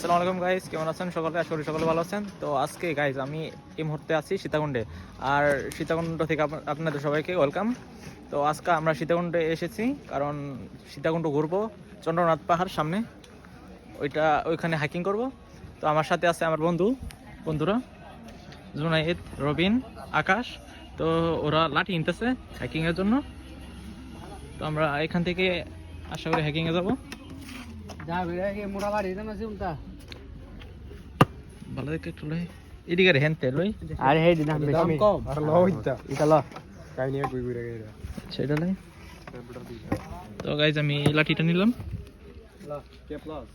আসসালামু আলাইকুম গাইজ, কেমন আছেন সকলে? আশা করি সকলে ভালো আছেন। তো আজকে গাইজ আমি এই মুহূর্তে আছি সীতাকুণ্ডে, আর সীতাকুণ্ড থেকে আপনাদের সবাইকে ওয়েলকাম। তো আজকে আমরা সীতাকুণ্ডে এসেছি কারণ সীতাকুণ্ড ঘুরবো, চন্দ্রনাথ পাহাড় সামনে, ওইখানে হাইকিং করব। তো আমার সাথে আছে আমার বন্ধুরা জুনাইদ, রবিন, আকাশ। তো ওরা লাঠি কিনতেছে হাইকিংয়ের জন্য। তো আমরা এখান থেকে আশা করি হাইকিংয়ে যাবো। ভালো দেখে একটু লই এদিকে হেনতে লই আরে হেই দাম বেশি কম আর ল হইতা এটা ল কাই নিয়ে কই ঘুরে গেরা সেটা লই। তো গাইজ আমি লাঠিটা নিলাম। ল কে প্লাস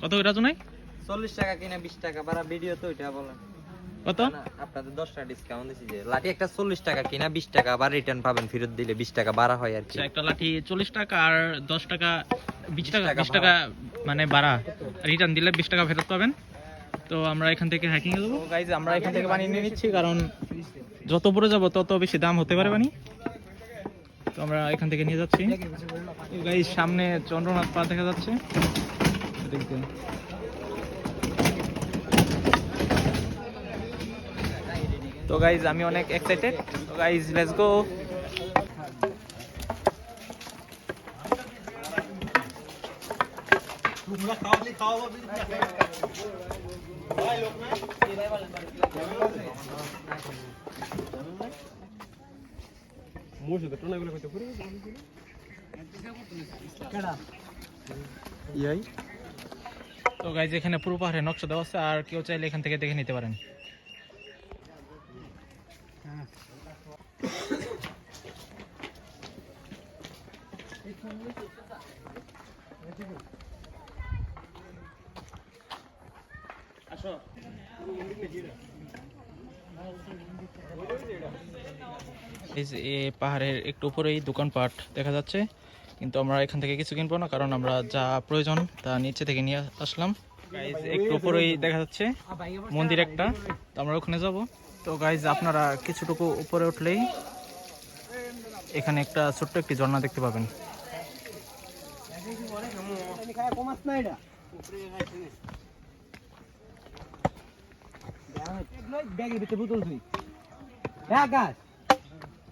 কত করে জনাই? 40 টাকা কিনা 20 টাকা বাড়া ভিডিও তো এটা বলেন কত? না আপনাদের 10 টাকা ডিসকাউন্ট দিছি যে লাঠি একটা 40 টাকা কিনা 20 টাকা আবার রিটার্ন পাবেন, ফেরত দিলে 20 টাকা বাড়া হয় আর কি। একটা লাঠি 40 টাকা আর 10 টাকা 20 টাকা মানে বাড়া, রিটার্ন দিলে 20 টাকা ফেরত পাবেন। তো আমরা এখান থেকে হাইকিং এ যাবো গাইজ। আমরা এখান থেকে পানি নিয়ে নিচ্ছি কারণ যত উপরে যাবো তত বেশি দাম হতে পারে পানি। তো আমরা এখান থেকে নিয়ে যাচ্ছি গাইজ। সামনে চন্দ্রনাথ পাহাড় দেখা যাচ্ছে দেখতে। তো গাইজ আমি অনেক এক্সাইটেড। তো গাইজ লেটস গো। তো গাইজ এখানে পুরো পাহাড়ে নকশা দেওয়া আছে, আর কেউ চাইলে এখান থেকে দেখে নিতে পারেন। এই যে পাহাড়ের একটু উপরেই দোকানপাট দেখা যাচ্ছে, কিন্তু আমরা এখান থেকে কিছু কিনবো না কারণ আমরা যা প্রয়োজন তা নিচে থেকে নিয়ে আসলাম। গাইজ একটু উপরেই দেখা যাচ্ছে মন্দির একটা, তো আমরা ওখানে যাব। তো গাইজ আপনারা কিছুটুকু উপরে উঠলেই এখানে একটা ছোট্ট একটি ঝর্ণা দেখতে পাবেন।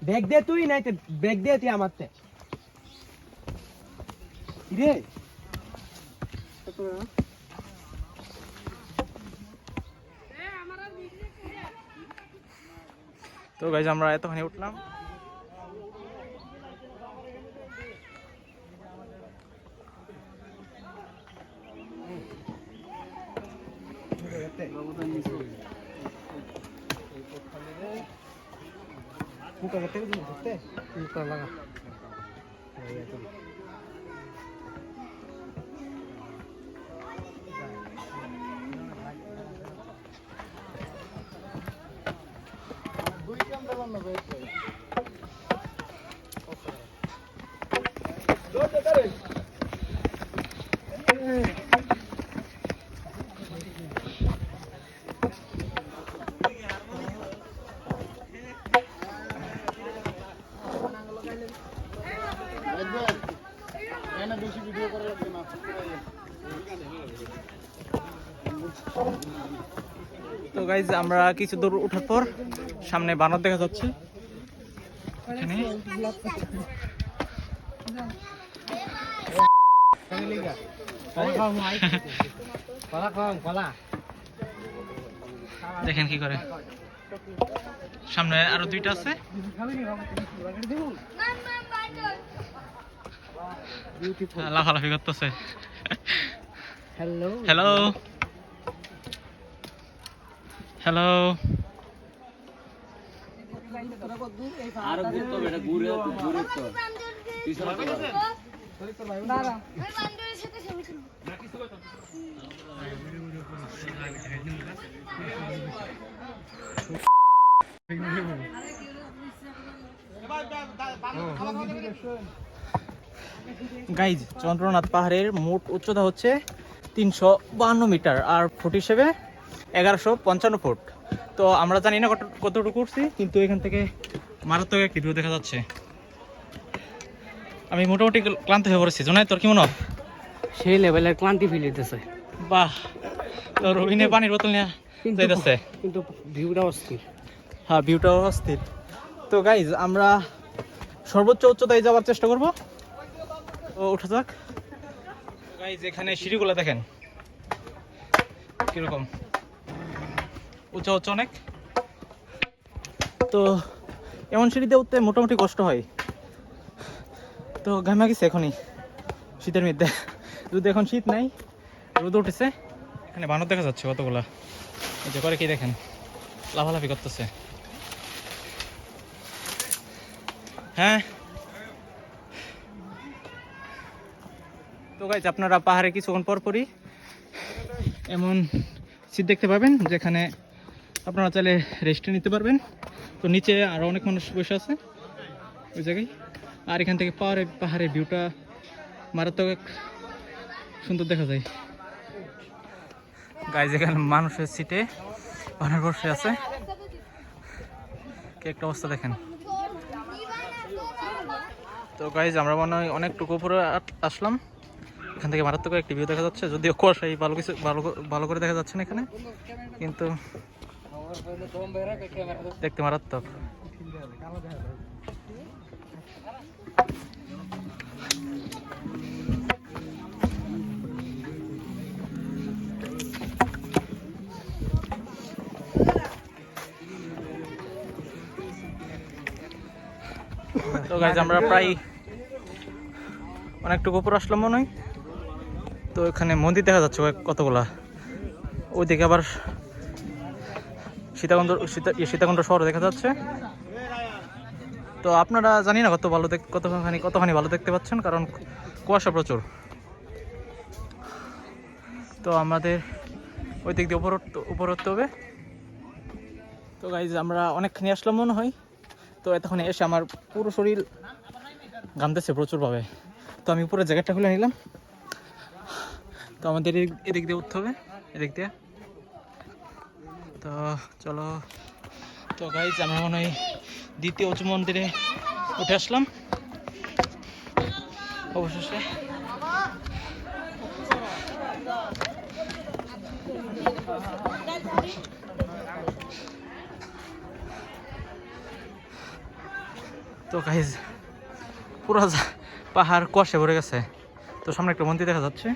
ব্যাগ দে তুই নাই তো ব্যাগ দে তুই আমার তে রে তো গাইজ আমরা এতখানি উঠলাম। মুখে গেতে দিতে মুখে লাগা তো গাইজ আমরা কিছু দূর ওঠার পর সামনে বানর দেখা যাচ্ছে। এখানে দেখেন কি করে, সামনে আরো দুইটা আছে। লাফালাফি করতেছে। Hello hello hello. আর ঘুরতো বেটা ঘুরে ঘুরে তো পিছনে তো দাঁড়া ওই বান্দরের সাথে ছবি তুলবো না কিছু কথা। গাইজ চন্দ্রনাথ পাহাড়ের মোট উচ্চতা হচ্ছে 352 মিটার আর ফুট হিসেবে 1155 ফুট। তো আমরা জানি না কতটুকু উঠছি, কিন্তু এখান থেকে মারাত্মক একটি ভিউ দেখা যাচ্ছে। আমি মোটামুটি ক্লান্ত হয়ে পড়েছি। জোনাই তোর কি মনে হয়? সেই লেভেলের ক্লান্তি ফিল হইতেছে। বাহ, তো রবিনে পানির বোতল নিয়ে যাইতেছে, কিন্তু ভিউটা অস্থির। হ্যাঁ ভিউটাও অস্থির। তো গাইজ আমরা সর্বোচ্চ উচ্চতায় যাওয়ার চেষ্টা করব, তো উঠা যাক। গাইজ এখানে সিঁড়িগুলো দেখেন কিরকম উঁচা উঁচা অনেক। তো এমন সিঁড়িতে উঠতে মোটামুটি কষ্ট হয়। তো ঘামা গেছে এখনই শীতের মধ্যে, যদি এখন শীত নাই, রোদ উঠেছে। এখানে বানর দেখা যাচ্ছে কতগুলা, এই যে করে কি দেখেন লাফালাফি করতেছে। হ্যাঁ, তো গাইজ আপনারা পাহাড়ে কিছুক্ষণ পরপরই এমন সিট দেখতে পাবেন যেখানে আপনারা চাইলে রেস্ট নিতে পারবেন। তো নিচে আরও অনেক মানুষ বসে আছে ওই জায়গায়। আর এখান থেকে পাহাড়ের ভিউটা মারাত্মক সুন্দর দেখা যায়। গাইজ এখানে মানুষের সিটে মানুষ বসে আছে, কি একটা অবস্থা দেখেন। তো গাইজ আমরা মনে হয় অনেকটুকু উপরে আসলাম, এখান থেকে মারাত্মক একটি ভিউ দেখা যাচ্ছে, যদিও কুয়াশাই ভালো করে দেখা যাচ্ছে না এখানে, কিন্তু দেখতে মারাত্মক। তো গাইজ আমরা প্রায় অনেকটুকু উপর আসলাম মনে হয়। তো এখানে মন্দির দেখা যাচ্ছে কতগুলা, ওইদিকে আবার সীতাকুণ্ড শহর দেখা যাচ্ছে। তো আপনারা জানি না কতখানি ভালো দেখতে পাচ্ছেন, কারণ কুয়াশা প্রচুর। তো আমাদের ওই দিক দিয়ে উপর উঠতে হবে। তো গাইজ আমরা অনেকখানি আসলাম মনে হয়। তো এতক্ষণে এসে আমার পুরো শরীর ঘামতেছে প্রচুরভাবে। তো আমি পুরো জ্যাকেটটা খুলে নিলাম। তো আমাদের এদিক দিয়ে উঠতে হবে, এদিক দিয়ে। তো চলো। তো গাইজ আমরা মনে হয় দ্বিতীয় উঁচু মন্দিরে উঠে আসলাম অবশেষে। তো গাইজ পুরো পাহাড় কুয়াশে ভরে গেছে। তো সামনে একটা মন্দির দেখা যাচ্ছে,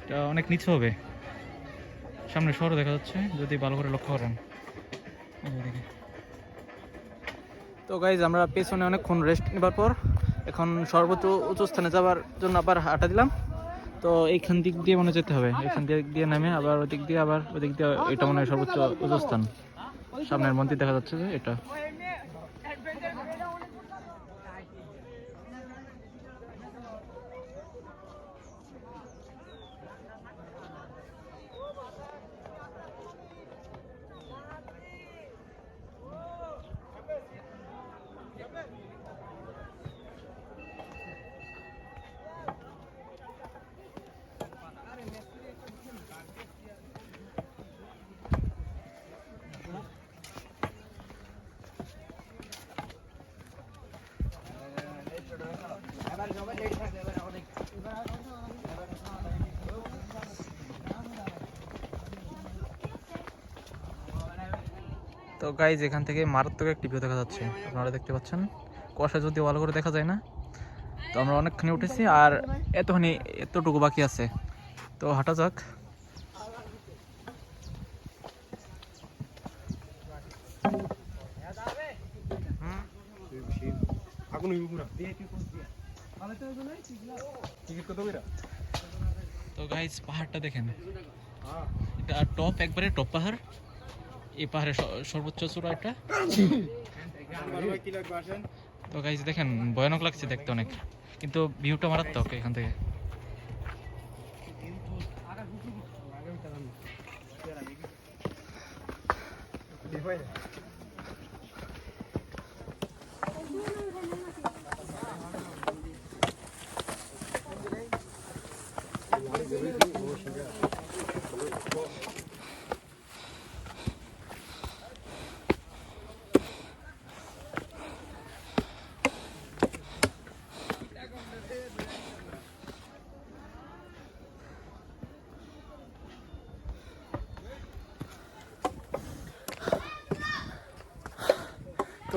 এটা অনেক নিচু হবে, সামনে শহর দেখা যাচ্ছে যদি ভালো করে লক্ষ্য করেন। তো গাইজ আমরা পেছনে অনেকক্ষণ রেস্ট নেবার পর এখন সর্বোচ্চ উঁচু স্থানে যাওয়ার জন্য আবার হাঁটা দিলাম। তো এইখান দিক দিয়ে মনে যেতে হবে, এখান দিয়ে নামে আবার ওদিক দিয়ে, আবার ওদিক দিয়ে। এটা মনে হয় সর্বোচ্চ উঁচু স্থান, সামনের মন্দির দেখা যাচ্ছে যে এটা। তো গাইজ এখান থেকে মারাত্মক একটি ভিউ দেখা যাচ্ছে, আপনারা দেখতে পাচ্ছেন। কুয়াশা যদিও ভালো করে দেখা যায় না। তো আমরা অনেকখানি উঠেছি, আর এতটুকু বাকি আছে। তো হাঁটা যাক। তো গাইজ পাহাড়টা দেখেন, এটা একবারে টপ পাহাড়। এই পাহাড়ের সর্বোচ্চ চূড়া এটা। তো গাইজ দেখেন ভয়ানক লাগছে দেখতে অনেক, কিন্তু ভিউটা মারাত্মক এখান থেকে।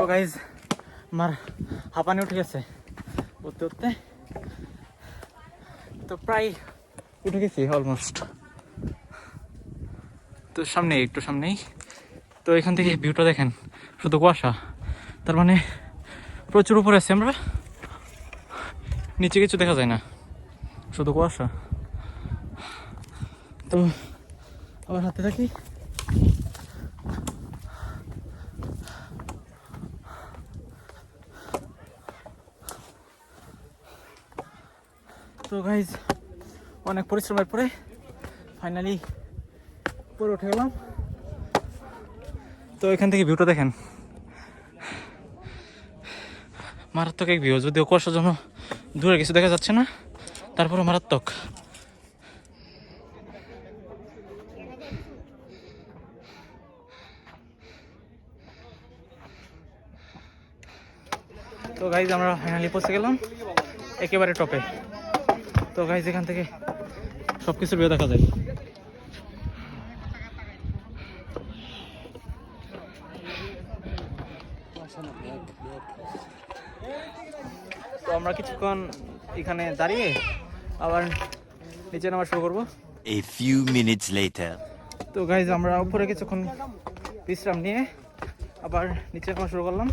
গাইজ আমার হাঁপানি উঠে গেছে উঠতে উঠতে, তো প্রায় উঠে গেছি অলমোস্ট। তো সামনেই, একটু সামনেই। তো এখান থেকে ভিউটা দেখেন, শুধু কুয়াশা, তার মানে প্রচুর উপরে আছি আমরা, নিচে কিছু দেখা যায় না, শুধু কুয়াশা। তো আবার হাতে থাকি। তো গাইজ অনেক পরিশ্রমের পরে ফাইনালি উপরে উঠে গেলাম। তো এখান থেকে ভিউটা দেখেন, মারাত্মক এক ভিউ, যদিও কুয়াশার জন্য দূরে কিছু দেখা যাচ্ছে না, তারপরে মারাত্মক। তো গাইজ আমরা ফাইনালি পৌঁছে গেলাম একেবারে টপে। তো গাইজ এখান থেকে সব কিছুর ভিউ দেখা যায়। তো আমরা কিছুক্ষণ এখানে দাঁড়িয়ে আবার নিচে নামা শুরু করবো। A few minutes later. তো গাইজ আমরা উপরে কিছুক্ষণ বিশ্রাম নিয়ে আবার নিচে নামা শুরু করলাম।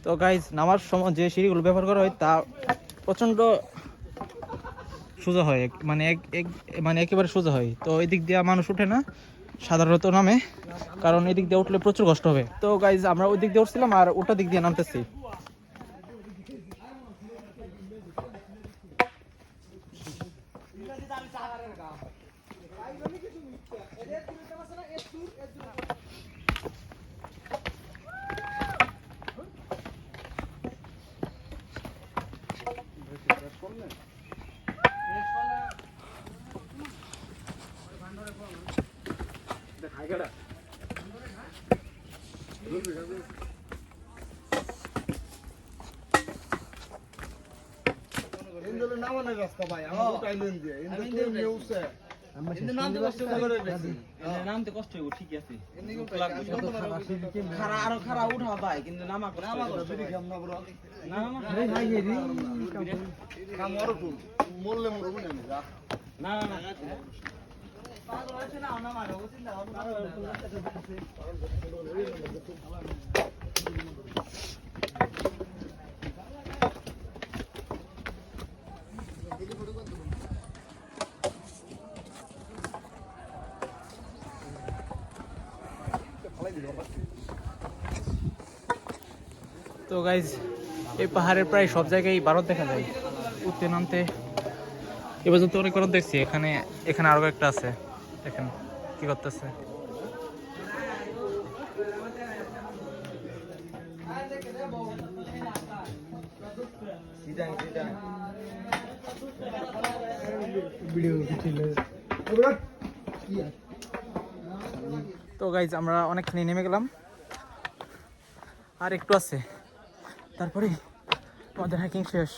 তো গাইজ নামার সময় যে সিঁড়িগুলো ব্যবহার করা হয় তা প্রচণ্ড সোজা হয়, মানে একেবারে সোজা হয়। তো এদিক দিয়ে মানুষ উঠে না সাধারণত নামে, কারণ এদিক দিয়ে উঠলে প্রচুর কষ্ট হবে। তো গাইজ আমরা ওই দিক দিয়ে উঠছিলাম আর ওটা দিক দিয়ে নামতেছি। নামতে কষ্ট হইব, ঠিক আছে, আরো খারাপ উঠা পায় কিন্তু নামা না না না। তো গাইজ এই পাহাড়ের প্রায় সব জায়গায় বারত দেখা যায়, উঠতে নামতে এবার তো অনেক বারত দেখছি। এখানে আরো একটা আছে, দেখেন কি করতেছে। তো গাইজ আমরা অনেকখানি নেমে গেলাম, আর একটু আছে, তারপরে আমাদের হাইকিং শেষ।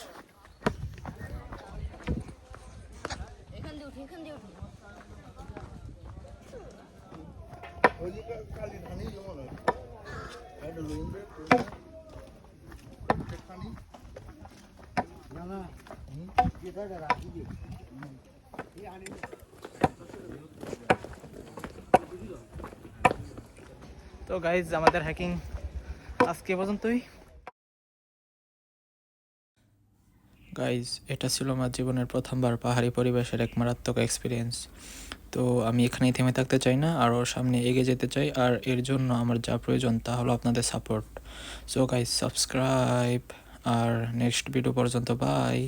তো গাইজ আমাদের হাইকিং আজকে পর্যন্তই। গাইজ এটা ছিল আমার জীবনের প্রথমবার পাহাড়ি পরিবেশের এক মারাত্মক এক্সপিরিয়েন্স। তো আমি এখানেই থেমে থাকতে চাই না, আরও সামনে এগিয়ে যেতে চাই, আর এর জন্য আমার যা প্রয়োজন তা হলো আপনাদের সাপোর্ট। সো গাইজ সাবস্ক্রাইব, আর নেক্সট ভিডিও পর্যন্ত বাই।